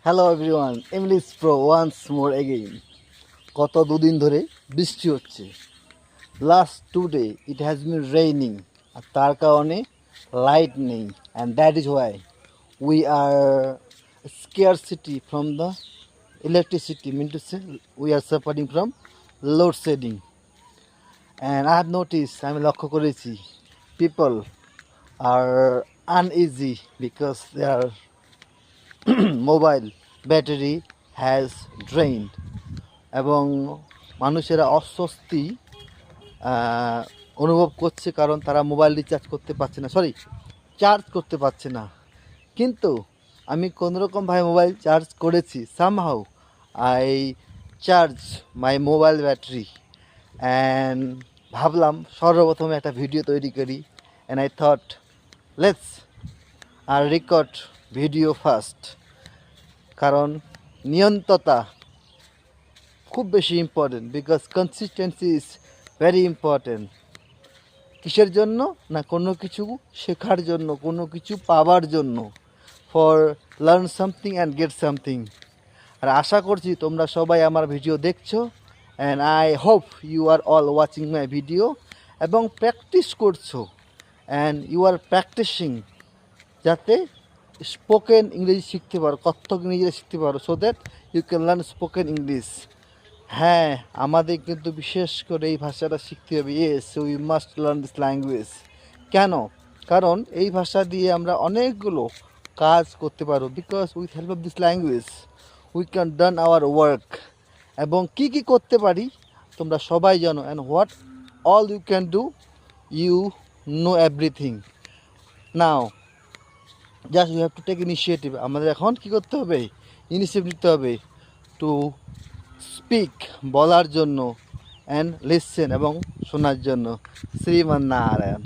Hello everyone, English pro once more again. গত দুদিন ধরে বৃষ্টি হচ্ছে। Last 2 day it has been raining, আর তার কারণে লাইট নেই, and that is why we are scarcity from the electricity, mean to say we are suffering from load shedding. And I have noticed, আমি লক্ষ্য করেছি, people are uneasy because their mobile battery has drained, এবং মানুষেরা অস্বস্তি অনুভব করছে কারণ তারা মোবাইল রিচার্জ করতে পারছে না, চার্জ করতে পারছে না। কিন্তু আমি কোনোরকমভাবে মোবাইল চার্জ করেছি। Somehow I charge my mobile battery, and ভাবলাম সর্বপ্রথমে একটা ভিডিও তৈরি করি, and I thought let's are record video first. কারণ নিয়ন্ত্রতা খুব বেশি important, because consistency is very important. কিসের জন্য? না কোনো কিছু শেখার জন্য, কোনো কিছু পাওয়ার জন্য, for learn something and get something. আর আশা করছি তোমরা সবাই আমার ভিডিও দেখছো, and I hope you are all watching my video, এবং প্র্যাকটিস করছো, অ্যান্ড ইউ আর প্র্যাকটিসিং, যাতে স্পোকেন ইংরেজি শিখতে পারো, কথ্য ইংরেজি শিখতে পারো, so that you can learn spoken English. হ্যাঁ, আমাদের কিন্তু বিশেষ করে এই ভাষাটা শিখতে হবে। Yes, we must learn this language. কেন? কারণ এই ভাষা দিয়ে আমরা অনেকগুলো কাজ করতে পারবো, because with help of this language we can done our work. এবং কি কি করতে পারি তোমরা সবাই জানো, and what all you can do, you know everything. Now just you have to take initiative. আমাদের এখন কী করতে হবে? ইনিশিয়েটিভ নিতে হবে টু স্পিক, বলার জন্য, অ্যান্ড লিসেন, এবং শোনার জন্য। শ্রীমান নারায়ণ।